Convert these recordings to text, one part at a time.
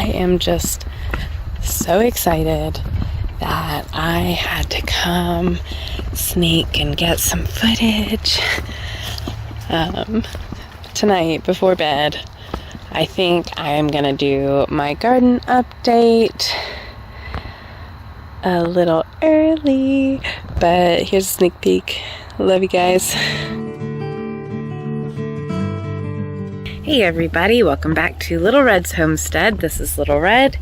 I am just so excited that I had to come sneak and get some footage tonight before bed. I think I am gonna do my garden update a little early, but here's a sneak peek. Love you guys. Hey everybody, welcome back to Little Red's Homestead. This is Little Red,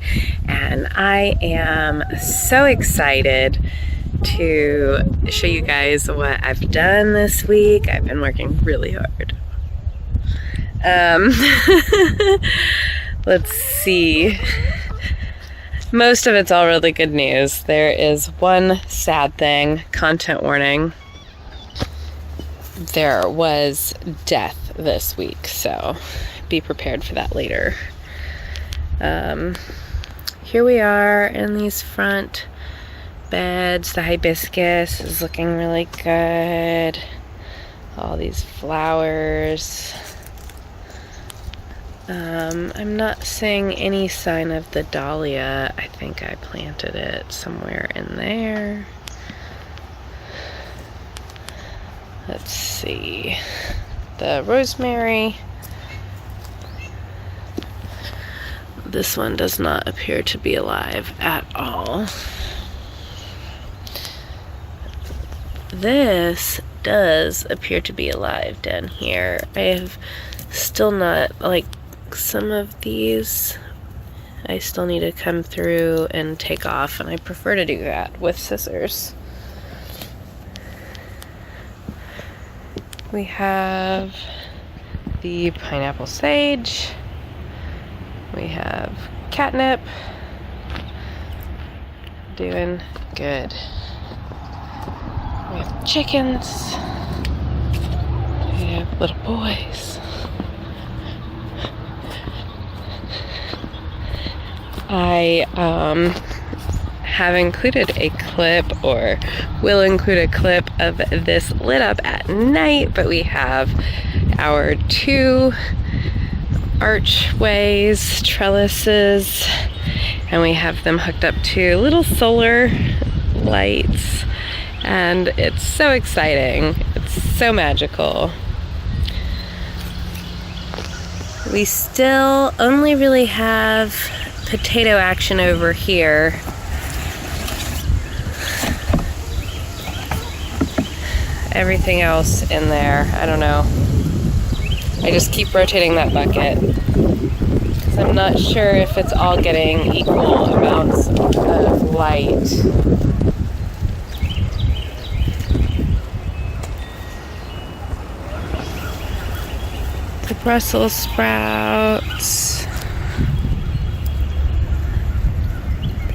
and I am so excited to show you guys what I've done this week. I've been working really hard. Let's see. Most of it's all really good news. There is one sad thing, content warning. There was death this week, so be prepared for that later. Here we are in these front beds. The hibiscus is looking really good. All these flowers. I'm not seeing any sign of the dahlia. I think I planted it somewhere in there. Let's see. The rosemary. This one does not appear to be alive at all. This does appear to be alive down here. I have still not, like, some of these I still need to come through and take off, and I prefer to do that with scissors. We have the pineapple sage. We have catnip. Doing good. We have chickens. We have little boys. I have included a clip, or will include a clip, of this lit up at night, but we have our 2 archways, trellises, and we have them hooked up to little solar lights, and it's so exciting. It's so magical. We still only really have potato action over here. Everything else in there, I don't know. I just keep rotating that bucket because I'm not sure if it's all getting equal amounts of light. The Brussels sprouts.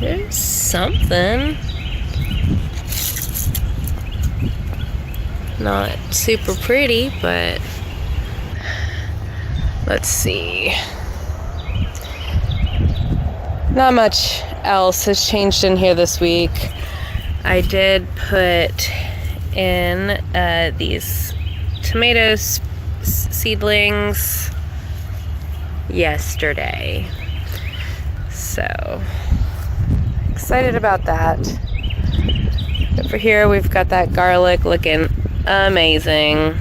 There's something. Not super pretty, but let's see. Not much else has changed in here this week. I did put in these tomato seedlings yesterday. So excited about that. Over here we've got that garlic looking amazing.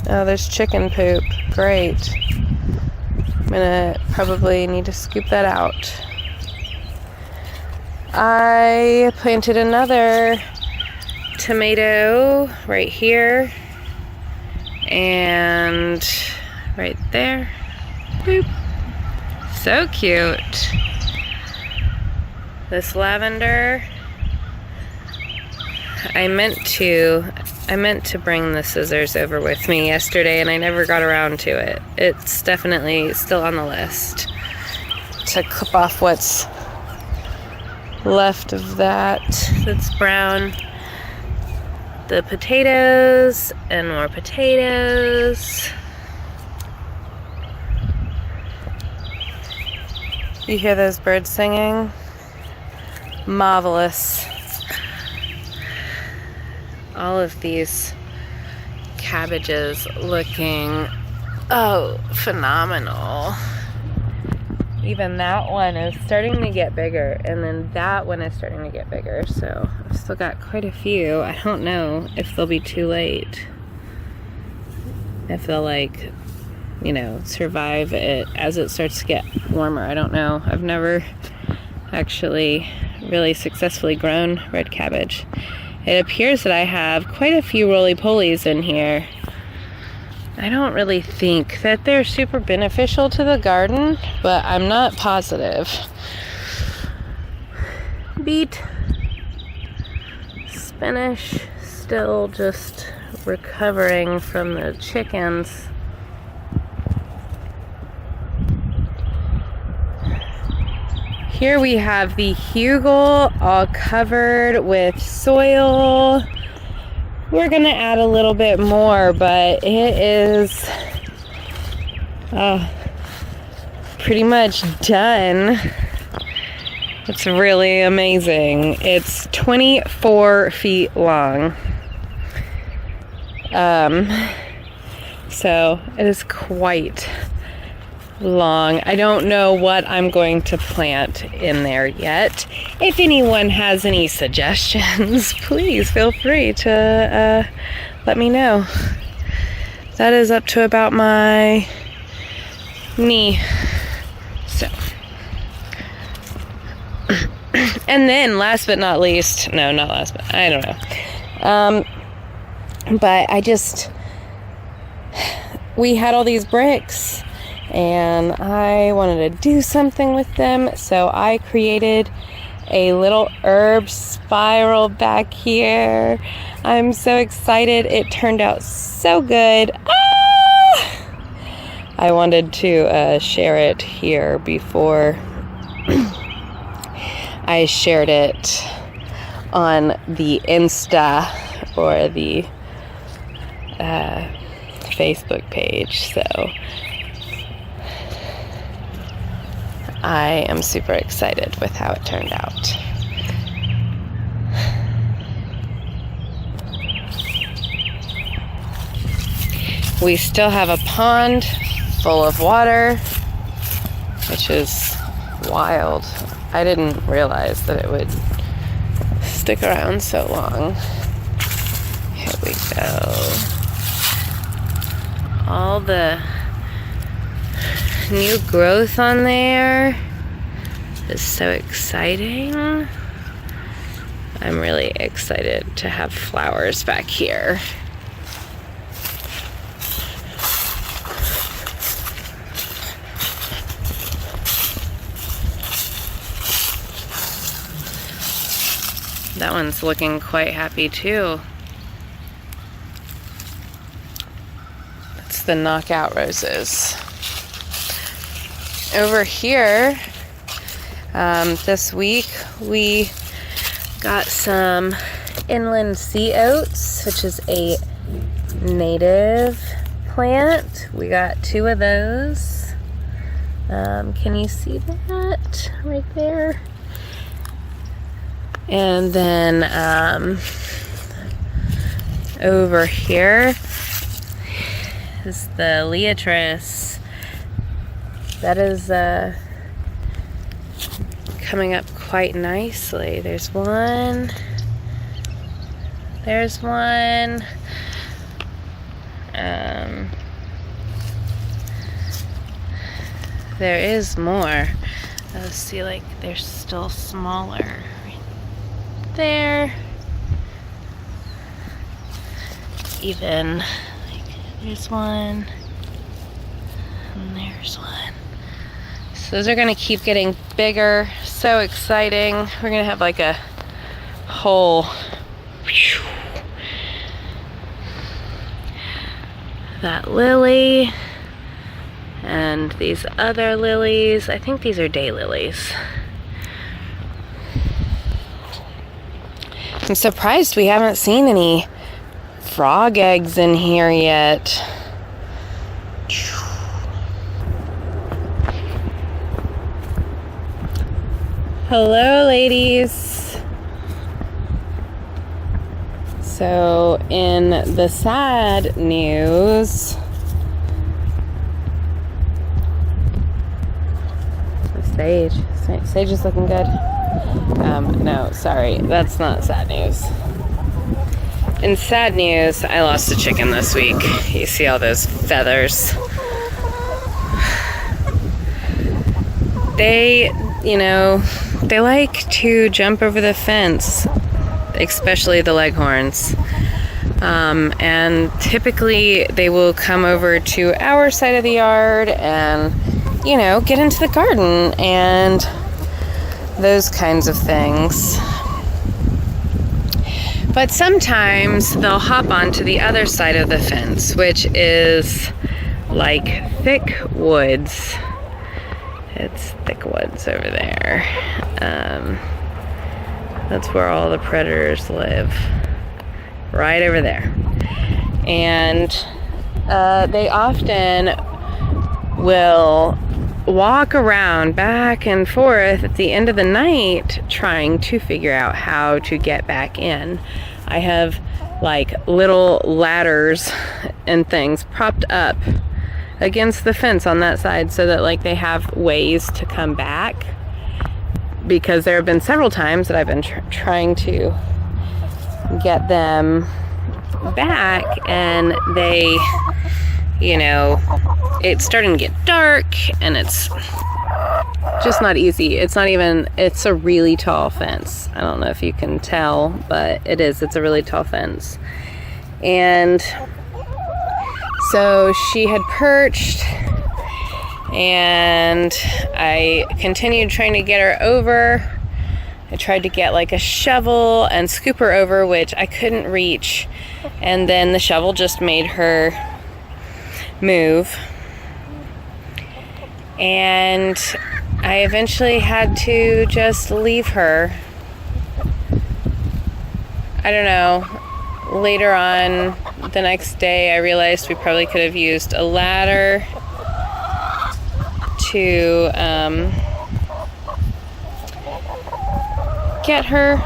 Oh, there's chicken poop. Great. I'm gonna probably need to scoop that out. I planted another tomato right here and right there. Boop. So cute. This lavender, I meant to bring the scissors over with me yesterday, and I never got around to it. It's definitely still on the list to clip off what's left of that's brown. The potatoes and more potatoes. You hear those birds singing? Marvelous. All of these cabbage is looking, oh, phenomenal. Even that one is starting to get bigger, and then that one is starting to get bigger, so I've still got quite a few. I don't know if they'll be too late. If they'll, like, you know, survive it as it starts to get warmer. I don't know. I've never actually really successfully grown red cabbage. It appears that I have quite a few roly-polies in here. I don't really think that they're super beneficial to the garden, but I'm not positive. Beet, spinach, still just recovering from the chickens. Here we have the hugel all covered with soil. We're gonna add a little bit more, but it is pretty much done. It's really amazing. It's 24 feet long. So it is quite long. I don't know what I'm going to plant in there yet. If anyone has any suggestions, please feel free to let me know. That is up to about my knee. So, and then last but not least, no, not last, but I don't know. But we had all these bricks, and I wanted to do something with them, so I created a little herb spiral back here. I'm so excited. It turned out so good. Ah! I wanted to share it here before I shared it on the Insta or the Facebook page, so I am super excited with how it turned out. We still have a pond full of water, which is wild. I didn't realize that it would stick around so long. Here we go. All the new growth on there is so exciting. I'm really excited to have flowers back here. That one's looking quite happy too. It's the knockout roses. Over here, this week we got some inland sea oats, which is a native plant. We got 2 of those. Can you see that right there? And then over here is the Leatrice. That is coming up quite nicely. There's one. There's one. There is more. Let's see, like they're still smaller. Right there. Even like there's one. And there's one. So those are gonna keep getting bigger. So exciting. We're gonna have like a whole that lily and these other lilies. I think these are daylilies. I'm surprised we haven't seen any frog eggs in here yet. Hello, ladies. So in the sad news, sage is looking good. No, sorry, that's not sad news. In sad news, I lost a chicken this week. You see all those feathers. They, they like to jump over the fence, especially the leghorns. And typically they will come over to our side of the yard and, get into the garden and those kinds of things. But sometimes they'll hop onto the other side of the fence, which is like thick woods. It's thick woods over there. That's where all the predators live. Right over there. And they often will walk around back and forth at the end of the night trying to figure out how to get back in. I have like little ladders and things propped up against the fence on that side so that like they have ways to come back, because there have been several times that I've been trying to get them back and they, it's starting to get dark and it's just not easy. It's a really tall fence. I don't know if you can tell, but it's a really tall fence. And so she had perched and I continued trying to get her over. I tried to get like a shovel and scoop her over, which I couldn't reach. And then the shovel just made her move. And I eventually had to just leave her. I don't know. Later on the next day, I realized we probably could have used a ladder to get her.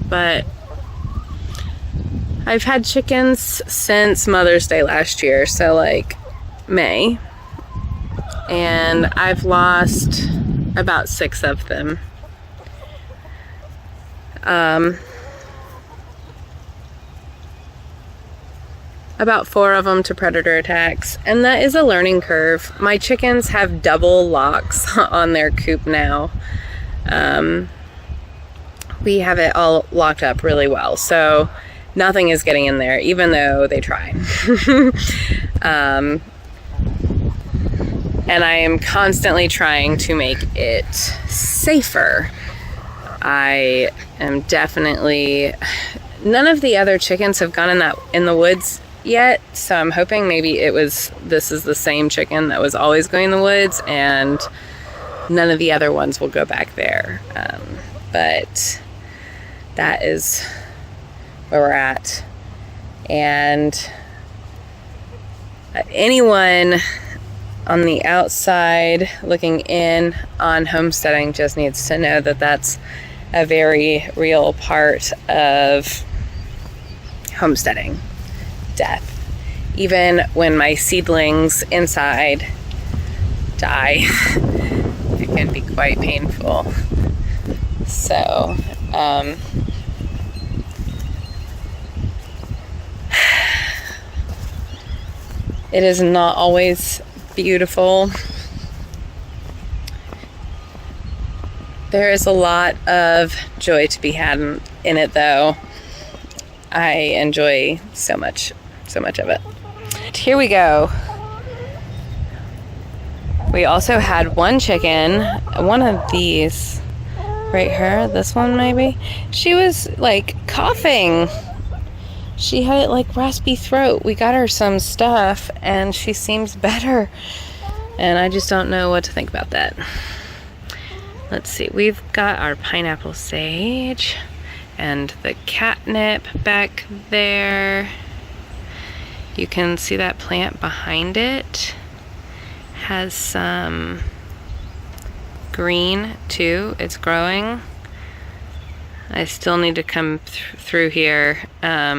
But I've had chickens since Mother's Day last year, so like May, and I've lost about 6 of them. About 4 of them to predator attacks, and that is a learning curve. My chickens have double locks on their coop now. We have it all locked up really well, so nothing is getting in there, even though they try. And I am constantly trying to make it safer. I am definitely... None of the other chickens have gone in the woods yet, so I'm hoping maybe this is the same chicken that was always going in the woods, and none of the other ones will go back there. But that is where we're at. And anyone on the outside looking in on homesteading just needs to know that that's a very real part of homesteading. Death. Even when my seedlings inside die, it can be quite painful. So, it is not always beautiful. There is a lot of joy to be had in it, though. I enjoy so much of it. Here we go. We also had one chicken, one of these right here, this one maybe. She was like coughing. She had like raspy throat. We got her some stuff and she seems better. And I just don't know what to think about that. Let's see, we've got our pineapple sage and the catnip back there. You can see that plant behind it has some green too. It's growing. I still need to come through here and